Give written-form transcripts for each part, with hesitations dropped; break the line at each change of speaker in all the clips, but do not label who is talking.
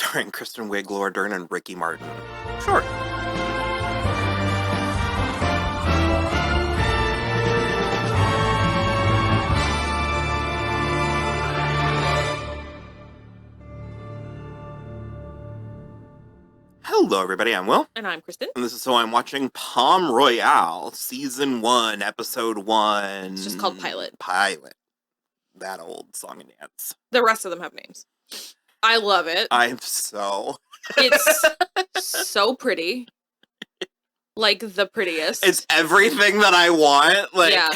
starring Kristen Wiig, Laura Dern, and Ricky Martin. Sure. Hello, everybody. I'm Will.
And I'm Kristen.
And this is So I'm Watching Palm Royale, Season 1, Episode 1.
It's just called Pilot.
Pilot. That old song and dance.
The rest of them have names. I love it.
It's
so pretty. Like, the prettiest.
It's everything that I want. Like,
yeah.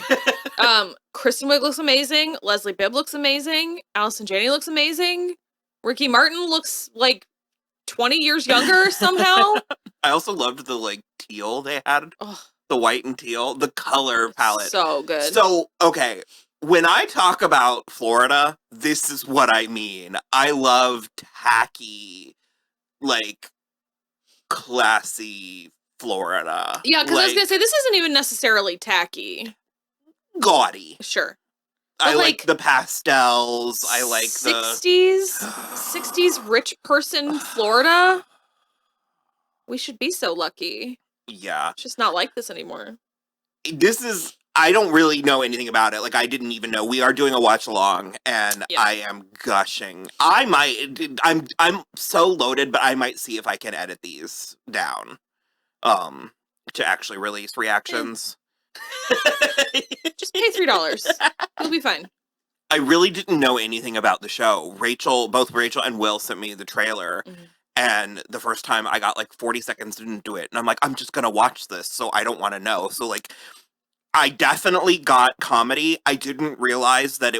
Kristen Wiig looks amazing. Leslie Bibb looks amazing. Allison Janney looks amazing. Ricky Martin looks like 20 years younger somehow.
I also loved the, like, teal they had.
Ugh.
The white and teal. The color palette.
So good.
So, okay. When I talk about Florida, this is what I mean. I love tacky, like, classy Florida.
Yeah, because
like,
I was going to say, this isn't even necessarily tacky.
Gaudy.
Sure.
I like the pastels. I like
60s rich person Florida. We should be so lucky.
Yeah.
It's just not like this anymore.
I don't really know anything about it. Like, I didn't even know. We are doing a watch along, and yeah. I am gushing. I'm so loaded, but I might see if I can edit these down, to actually release reactions.
Just pay $3. You'll be fine.
I really didn't know anything about the show. Both Rachel and Will sent me the trailer, and the first time I got like 40 seconds into it, and I'm like, I'm just gonna watch this, so I don't want to know. So like, I definitely got comedy. I didn't realize that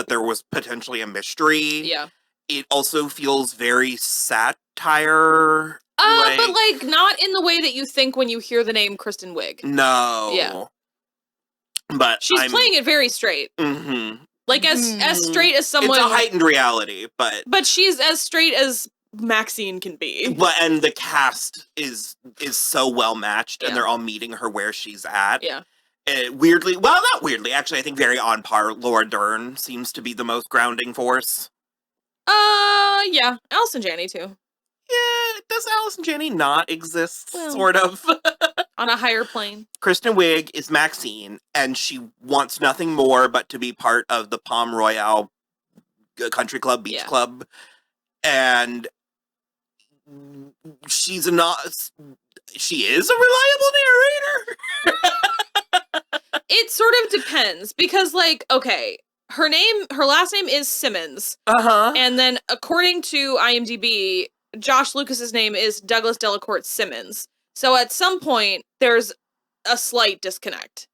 there was potentially a mystery.
Yeah.
It also feels very satire.
But like not in the way that you think when you hear the name Kristen Wiig.
No.
Yeah.
But
she's playing it very straight.
Mm-hmm.
Like as straight as someone.
It's a heightened reality, but
she's as straight as Maxine can be.
And the cast is so well matched, and they're all meeting her where she's at.
Yeah.
Weirdly, well, not weirdly, actually, I think very on par. Laura Dern seems to be the most grounding force.
Yeah. Allison Janney, too.
Yeah, does Allison Janney not exist, sort of?
On a higher plane.
Kristen Wiig is Maxine, and she wants nothing more but to be part of the Palm Royale country club, beach club. And she is a reliable narrator.
It sort of depends, because, like, okay, her last name is Simmons. And then, according to IMDb, Josh Lucas's name is Douglas Delacorte Simmons. So at some point, there's a slight disconnect.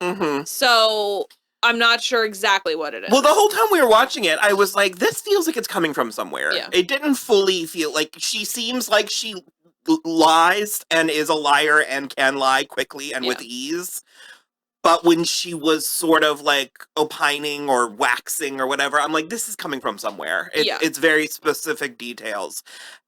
So I'm not sure exactly what it is.
Well, the whole time we were watching it, I was like, this feels like it's coming from somewhere.
Yeah.
It didn't fully feel like she seems like she lies and is a liar and can lie quickly and with ease. But when she was sort of like opining or waxing or whatever, I'm like, this is coming from somewhere. It's very specific details.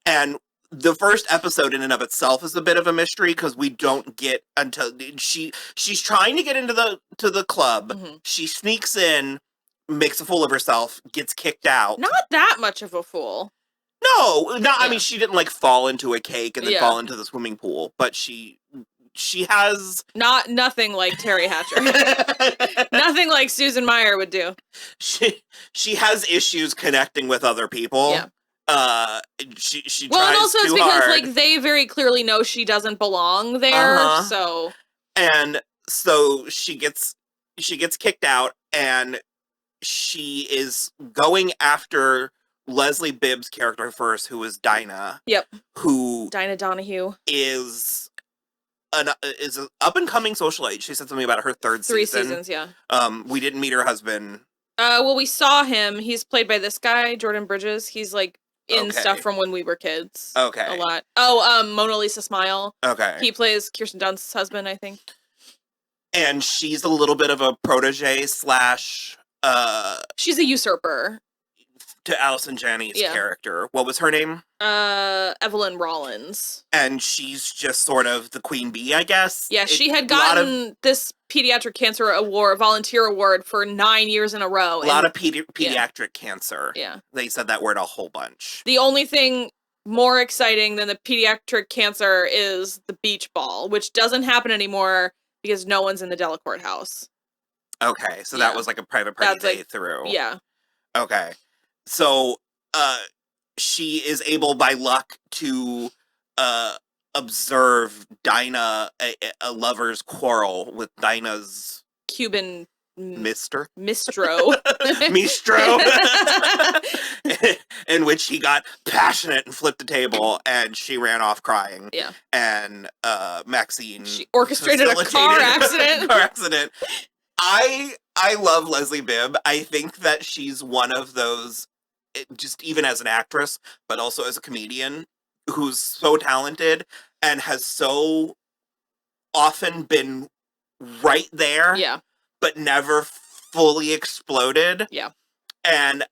And the first episode in and of itself is a bit of a mystery, because we don't get until she's trying to get into the club. She sneaks in, makes a fool of herself, gets kicked out.
Not that much of a fool.
No, I mean, she didn't like fall into a cake and then fall into the swimming pool, but she has
nothing like Terry Hatcher. Nothing like Susan Meyer would do.
She has issues connecting with other people.
Yeah.
She tries
and also it's
too
because
hard.
like they very clearly know she doesn't belong there. So
she gets kicked out, and she is going after Leslie Bibb's character first, who is Dinah.
Yep.
Who
Dinah Donahue
is an up and coming socialite. She said something about her third season.
3 seasons, yeah.
We didn't meet her husband.
Well, we saw him. He's played by this guy, Jordan Bridges. He's like in stuff from when we were kids.
Okay.
A lot. Oh, Mona Lisa Smile.
Okay.
He plays Kirsten Dunst's husband, I think.
And she's a little bit of a protege /
she's a usurper.
To Allison Janney's character. What was her name?
Evelyn Rollins.
And she's just sort of the queen bee, I guess.
Yeah, she had gotten this pediatric cancer volunteer award for 9 years in a row.
A lot of pediatric cancer.
Yeah.
They said that word a whole bunch.
The only thing more exciting than the pediatric cancer is the beach ball, which doesn't happen anymore because no one's in the Delacourt house.
Okay, so that was like a private party day through.
Yeah.
Okay. So, she is able by luck to observe Dinah, a lover's quarrel with Dinah's
Cuban
Mistro, in which he got passionate and flipped the table, and she ran off crying.
Yeah.
And Maxine,
she orchestrated a car accident.
I love Leslie Bibb. I think that she's one of those, just even as an actress, but also as a comedian, who's so talented and has so often been right there, but never fully exploded.
Yeah.
And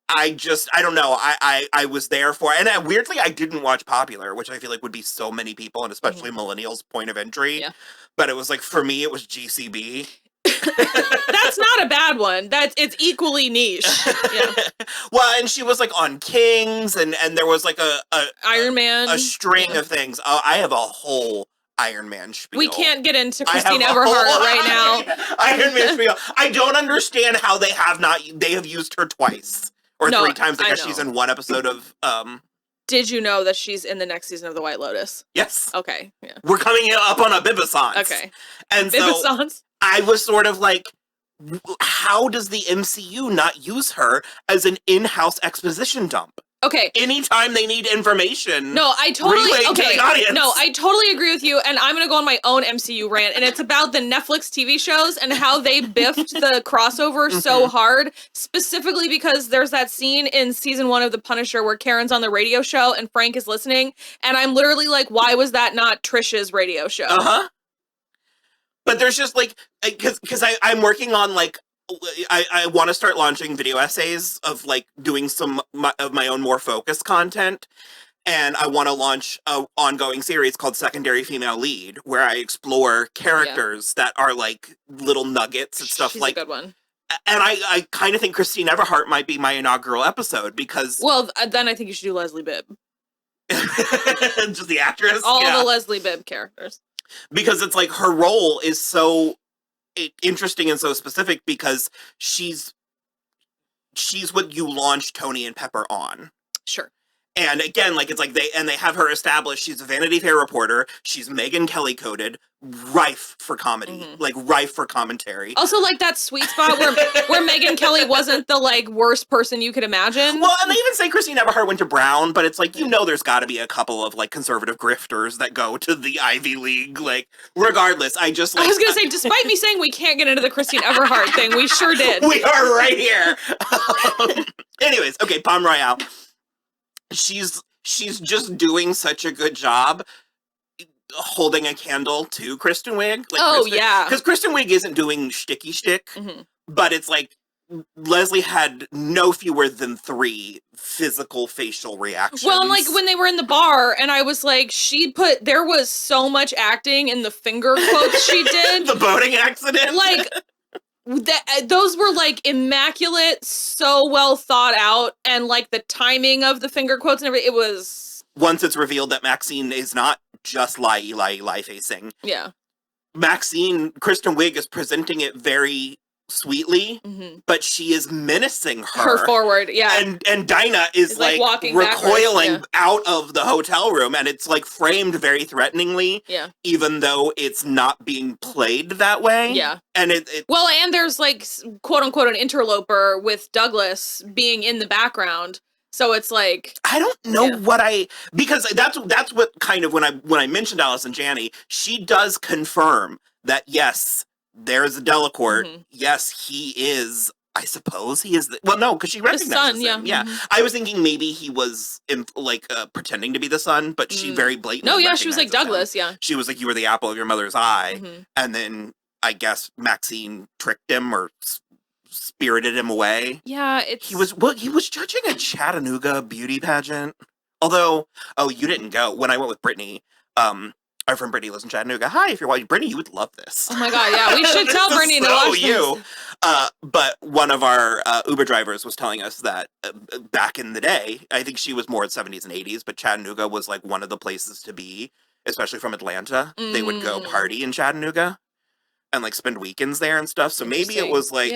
I don't know, I was there for it. And weirdly, I didn't watch Popular, which I feel like would be so many people, and especially millennials' point of entry.
Yeah.
But it was like, for me, it was GCB.
That's not a bad one. It's equally niche. Yeah.
Well, and she was like on Kings, and there was like a
Iron Man,
a string of things. I have a whole Iron Man spiel.
We can't get into Christine Everhart right now.
Iron Man spiel. I don't understand how they have used her twice or 3 times. I guess she's in one episode of.
Did you know that she's in the next season of The White Lotus?
Yes.
Okay. Yeah.
We're coming up on a Bibbissance.
Okay.
And
Bibbissance?
So I was sort of like, how does the MCU not use her as an in-house exposition dump?
Okay.
Anytime they need information.
No, I totally
to the audience.
No, I totally agree with you, and I'm gonna go on my own MCU rant, and it's about the Netflix TV shows and how they biffed the crossover so hard, specifically because there's that scene in season 1 of The Punisher where Karen's on the radio show and Frank is listening, and I'm literally like, why was that not Trisha's radio show?
But there's just like, because I'm working on like, I want to start launching video essays of like doing some of my own more focused content. And I want to launch an ongoing series called Secondary Female Lead, where I explore characters that are like little nuggets and stuff.
She's
like
a good one.
And I kind of think Christine Everhart might be my inaugural episode because...
Well, then I think you should do Leslie Bibb.
Just the actress?
All the Leslie Bibb characters.
Because it's like her role is so interesting and so specific because she's what you launch Tony and Pepper on.
Sure.
And again, like it's like they have her established. She's a Vanity Fair reporter. She's Megyn Kelly coded, rife for comedy, like rife for commentary.
Also, like that sweet spot where Megyn Kelly wasn't the like worst person you could imagine.
Well, and they even say Christine Everhart went to Brown, but it's like there's got to be a couple of like conservative grifters that go to the Ivy League. Like, regardless, I was
gonna say, despite me saying we can't get into the Christine Everhart thing, we sure did.
We are right here. Anyways, okay, Palm Royale. She's just doing such a good job holding a candle to Kristen Wiig. Like because Kristen Wiig isn't doing shtick, but it's like Leslie had no fewer than 3 physical facial reactions.
Well, and like when they were in the bar, and I was like, there was so much acting in the finger quotes she did.
The boating accident,
like. Those were like immaculate, so well thought out, and like the timing of the finger quotes and everything. It was
once it's revealed that Maxine is not just lie facing.
Yeah,
Kristen Wiig is presenting it very sweetly, but she is menacing her
forward. Yeah,
and Dinah is like recoiling out of the hotel room, and it's like framed very threateningly.
Yeah,
even though it's not being played that way.
Yeah,
and
well, and there's like quote unquote an interloper with Douglas being in the background. So it's like
I don't know because that's what kind of when I mentioned Allison Janney, she does confirm that yes, there's a Delacourt. Yes, he is. I suppose he is. No, because she recognizes him. Yeah. I was thinking maybe he was pretending to be the son, but she very blatantly.
No, yeah, she was like Douglas.
Him.
Yeah,
she was like, "You were the apple of your mother's eye," and then I guess Maxine tricked him or spirited him away.
Yeah,
he was judging a Chattanooga beauty pageant. Although, you didn't go when I went with Brittany. Our friend Brittany lives in Chattanooga. Hi, if you're watching. Brittany, you would love this.
Oh my God, yeah. We should tell Brittany to watch this.
But one of our Uber drivers was telling us that back in the day, I think she was more in 70s and 80s, but Chattanooga was like one of the places to be, especially from Atlanta. They would go party in Chattanooga and like spend weekends there and stuff. So maybe it was like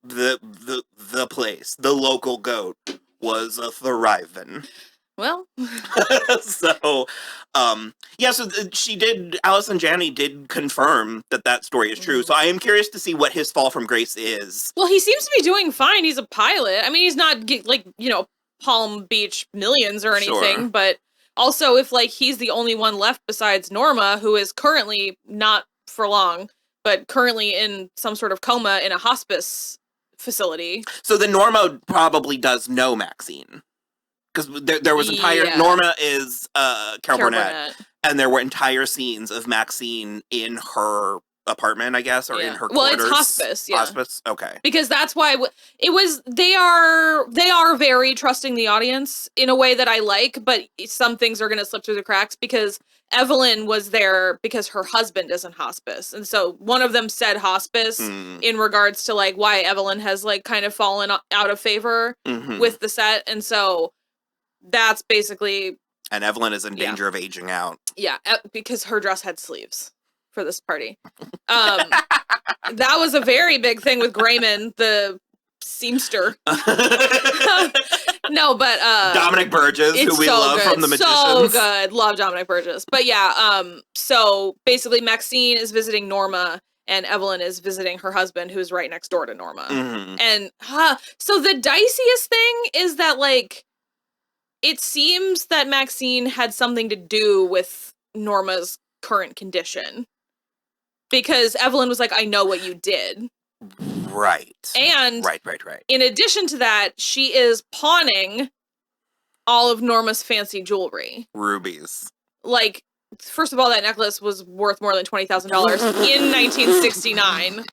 the place, the local goat was a thriving.
Well,
so, Allison Janney did confirm that story is true. So I am curious to see what his fall from grace is.
Well, he seems to be doing fine. He's a pilot. I mean, he's not like, Palm Beach Millions or anything, but also if like he's the only one left besides Norma, who is currently not for long, but currently in some sort of coma in a hospice facility.
So then Norma probably does know Maxine. Because there was Norma is Carol Burnett, and there were entire scenes of Maxine in her apartment, I guess, or in her quarters.
Well, it's hospice,
Hospice, okay.
Because that's why it was, they are very trusting the audience in a way that I like, but some things are going to slip through the cracks because Evelyn was there because her husband is in hospice. And so one of them said hospice in regards to like why Evelyn has like kind of fallen out of favor with the set. And so that's basically...
And Evelyn is in danger of aging out.
Yeah, because her dress had sleeves for this party. That was a very big thing with Grayman, the seamster. No, but...
Dominic Burgess, who we love from The Magicians.
So good. Love Dominic Burgess. But yeah, so basically Maxine is visiting Norma, and Evelyn is visiting her husband, who's right next door to Norma. And, so the diciest thing is that, like... It seems that Maxine had something to do with Norma's current condition. Because Evelyn was like, I know what you did.
Right.
And
right.
In addition to that, she is pawning all of Norma's fancy jewelry.
Rubies.
Like, first of all, that necklace was worth more than $20,000 in 1969.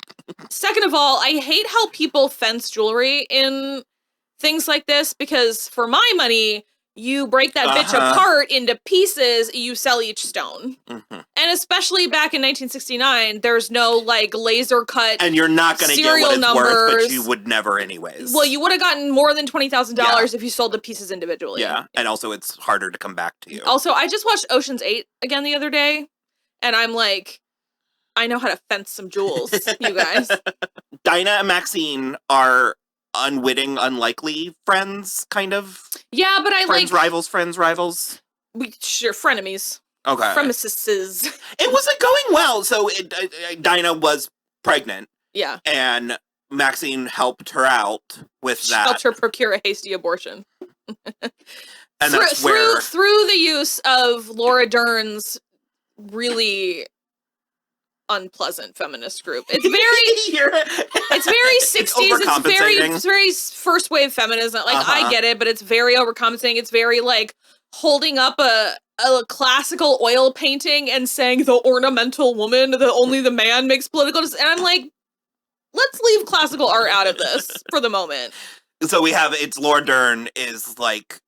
Second of all, I hate how people fence jewelry in things like this, because for my money... You break that bitch apart into pieces, you sell each stone. And especially back in 1969, there's no, like, laser cut
and you're not going to get what it's worth, but you would never anyways.
Well, you would have gotten more than $20,000 if you sold the pieces individually.
Yeah, and also it's harder to come back to you.
Also, I just watched Ocean's 8 again the other day, and I'm like, I know how to fence some jewels, you guys.
Dinah and Maxine are... unwitting, unlikely friends, kind of.
Yeah, but I
friends, rivals.
Sure, frenemies.
Okay.
Frenemies.
It wasn't going well, so Dinah was pregnant.
Yeah.
And Maxine helped her out with that.
Helped her procure a hasty abortion.
And that's where...
Through the use of Laura Dern's really... unpleasant feminist group. It's very 60s. It's very first wave feminism. Like I get it, but it's very overcompensating. It's very like holding up a classical oil painting and saying the ornamental woman, only the man makes political decisions. And I'm like, let's leave classical art out of this for the moment.
So we have, it's Laura Dern is like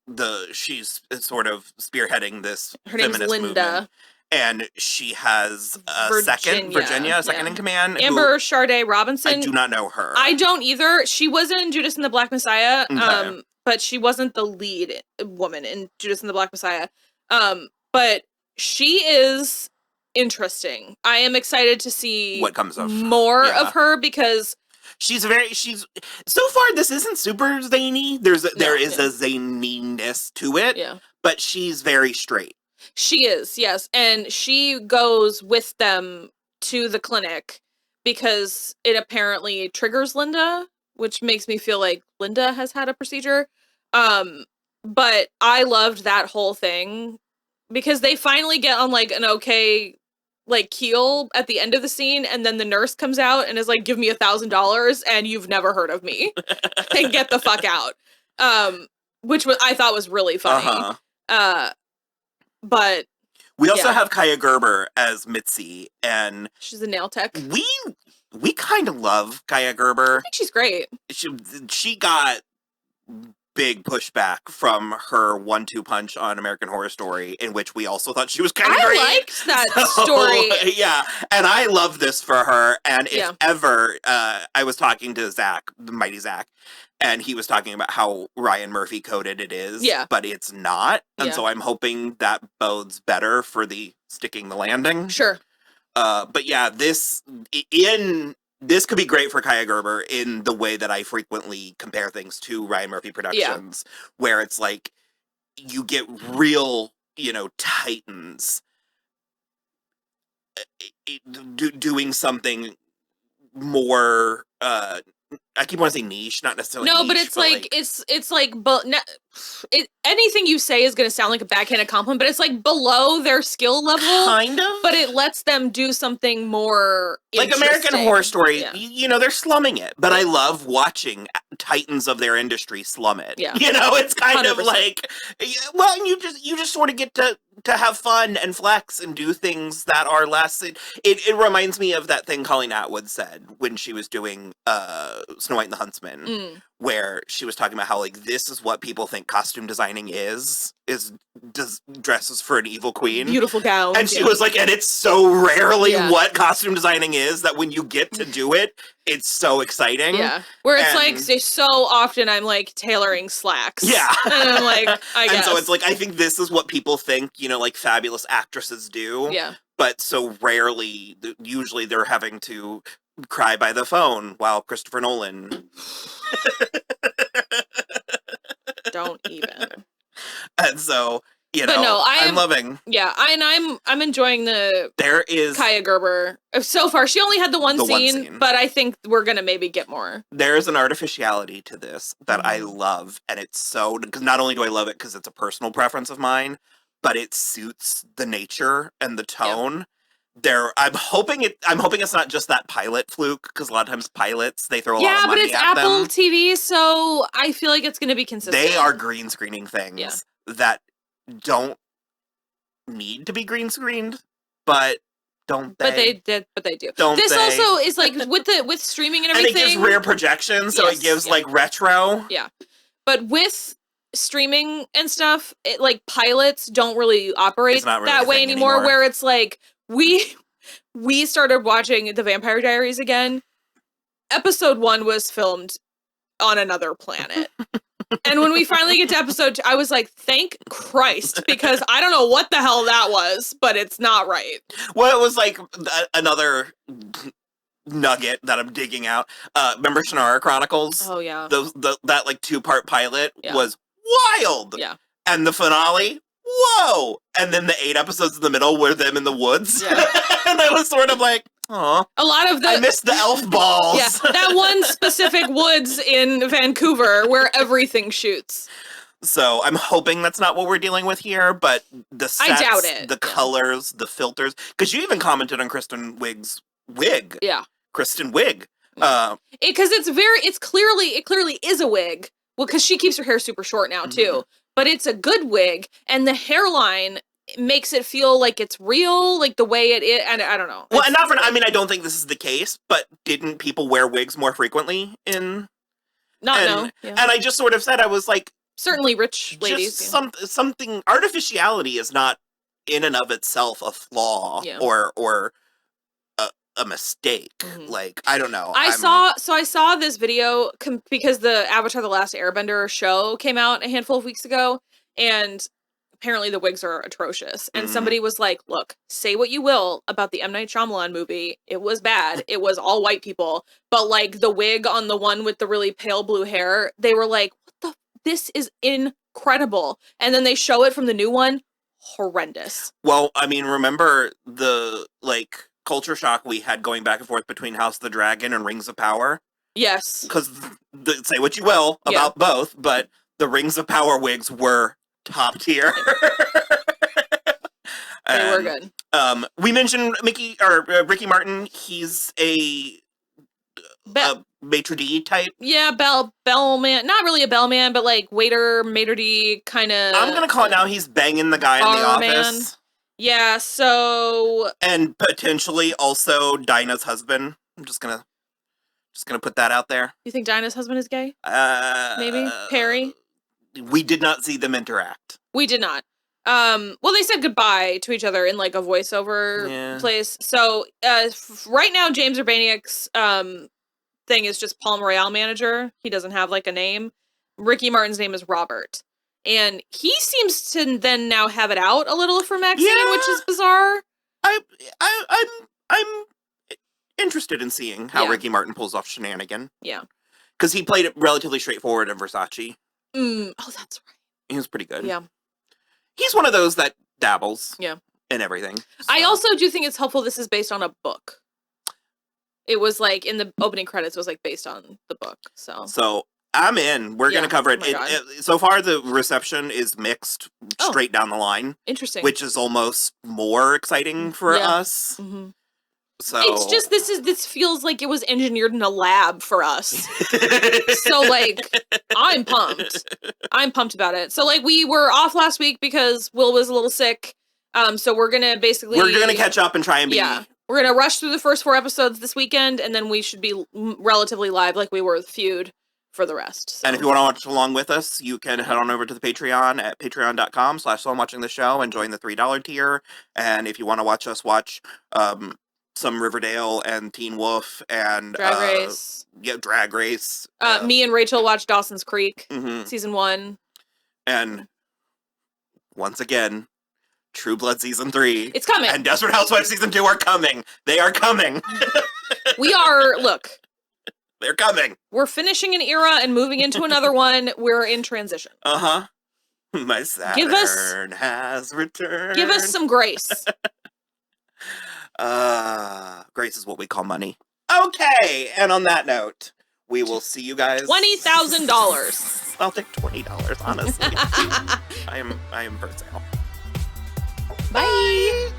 she's sort of spearheading this feminist movement. Her name's Linda. And she has a second in command.
Amber Sharday Robinson.
I do not know her.
I don't either. She was in Judas and the Black Messiah, but she wasn't the lead woman in Judas and the Black Messiah. But she is interesting. I am excited to see
what comes of
more of her because
she's so far this isn't super zany. There is a zaniness to it.
Yeah.
But she's very straight.
She is, yes. And she goes with them to the clinic because it apparently triggers Linda, which makes me feel like Linda has had a procedure. But I loved that whole thing because they finally get on like an okay like keel at the end of the scene, and then the nurse comes out and is like, give me $1,000 and you've never heard of me and get the fuck out. Which I thought was really funny. But
we also have Kaya Gerber as Mitzi, and
she's a nail tech.
We kind of love Kaya Gerber.
I think she's great.
She got big pushback from her 1-2 punch on American Horror Story, in which we also thought she was kind of great.
I liked that story.
Yeah, and I love this for her. And if ever, I was talking to Zach, the mighty Zach, and he was talking about how Ryan Murphy coded it is, but it's not. And so I'm hoping that bodes better for the sticking the landing.
Sure.
But yeah, this could be great for Kaya Gerber in the way that I frequently compare things to Ryan Murphy Productions, where it's like you get real, titans doing something more. I keep wanting to say niche, not necessarily.
No,
niche,
but it's like anything you say is going to sound like a backhanded compliment, but it's like below their skill level,
kind of.
But it lets them do something more
like American Horror Story. They're slumming it, but I love watching titans of their industry slum it.
Yeah,
it's kind
100%.
of like, well, you just sort of get to have fun and flex and do things that are less. It reminds me of that thing Colleen Atwood said when she was doing Snow White and the Huntsman, where she was talking about how like this is what people think costume designing is dresses for an evil queen,
beautiful gowns,
and she was like, and it's so rarely what costume designing is that when you get to do it, it's so exciting.
Yeah, where it's like so often I'm like tailoring slacks.
Yeah,
and I'm like, I guess.
And so it's like I think this is what people think, like fabulous actresses do.
Yeah,
but so rarely, usually they're having to cry by the phone while Christopher Nolan.
Don't even.
And so,
but no,
I'm loving.
Yeah, I'm enjoying
there is
Kaya Gerber. So far, she only had the one scene, but I think we're gonna maybe get more.
There is an artificiality to this that I love, and it's so, because not only do I love it because it's a personal preference of mine, but it suits the nature and the tone. I'm hoping it's not just that pilot fluke, because a lot of times pilots, they throw a lot of money at them.
Yeah, but it's Apple TV, so I feel like it's going to be consistent.
They are green screening things that don't need to be green screened, but don't they?
But they do.
Don't
this
they?
Also is like with streaming and everything.
And it gives rear projection, so it gives like retro.
Yeah, but with streaming and stuff, it like pilots don't really operate that way anymore. Where it's like we started watching The Vampire Diaries again. Episode 1 was filmed on another planet. And when we finally get to episode 2, I was like, thank Christ, because I don't know what the hell that was, but it's not right.
Well, it was like another nugget that I'm digging out. Remember Shannara Chronicles?
Oh, yeah.
That like 2-part pilot was wild.
Yeah.
And the finale, whoa! And then the 8 episodes in the middle were them in the woods. Yeah. And I was sort of like, aw.
A lot of
I missed the elf balls.
Yeah, that one specific woods in Vancouver where everything shoots.
So I'm hoping that's not what we're dealing with here, but the sets,
I doubt it.
The colors, the filters. Because you even commented on Kristen Wiig's wig.
Yeah.
Kristen Wiig.
Because it clearly is a wig. Well, because she keeps her hair super short now, too. But it's a good wig, and the hairline makes it feel like it's real, like the way it is, and I don't know.
Well, and I don't think this is the case, but didn't people wear wigs more frequently in...
No. Yeah.
And I just sort of said, I was like...
Certainly rich ladies.
Something... Artificiality is not in and of itself a flaw or a mistake. Like, I don't know.
I saw this video because the Avatar The Last Airbender show came out a handful of weeks ago, and apparently the wigs are atrocious. And somebody was like, look, say what you will about the M. Night Shyamalan movie. It was bad. It was all white people. But like the wig on the one with the really pale blue hair, they were like, this is incredible. And then they show it from the new one. Horrendous.
Well, I mean, remember the like culture shock we had going back and forth between House of the Dragon and Rings of Power?
Yes.
Because say what you will about both, but the Rings of Power wigs were top tier.
They were good.
We mentioned Ricky Martin. He's a maitre d' type.
Yeah, bellman. Not really a bellman, but like waiter, maitre d' kind of.
I'm gonna call it now. He's banging the guy in the office.
Man. Yeah. So.
And potentially also Dinah's husband. I'm just gonna put that out there.
You think Dinah's husband is gay? Maybe Perry.
we did not see them interact.
We did not. Well, they said goodbye to each other in like a voiceover place. So right now, James Urbaniak's thing is just Palm Royale manager. He doesn't have like a name. Ricky Martin's name is Robert, and he seems to then now have it out a little for Maxine, which is bizarre.
I'm interested in seeing how Ricky Martin pulls off shenanigan.
Yeah,
because he played it relatively straightforward in Versace.
Oh, that's right.
He was pretty good.
Yeah.
He's one of those that dabbles in everything. So.
I also do think it's helpful this is based on a book. It was like, in the opening credits, it was like based on the book. So I'm in. We're going to cover it.
So far, the reception is mixed straight down the line.
Interesting.
Which is almost more exciting for us.
Mm-hmm.
So
it's just, this feels like it was engineered in a lab for us. So like, I'm pumped. I'm pumped about it. So like, we were off last week because Will was a little sick. So we're gonna
catch up and try and be.
Yeah, we're gonna rush through the first 4 episodes this weekend, and then we should be relatively live like we were with Feud for the rest. So.
And if you want to watch along with us, you can head on over to the Patreon at patreon.com/soimwatching the show and join the $3 tier. And if you want to watch us watch some Riverdale and Teen Wolf and
Drag Race.
Yeah, Drag Race.
Me and Rachel watched Dawson's Creek, season 1.
And once again, True Blood season 3.
It's coming.
And Desperate Housewives season 2 are coming. They are coming.
We are, look.
They're coming.
We're finishing an era and moving into another one. We're in transition.
Uh-huh. My Saturn has returned.
Give us some grace.
Grace is what we call money. Okay, and on that note, we will see you guys.
$20,000.
I'll take $20, honestly. I am for sale.
Bye.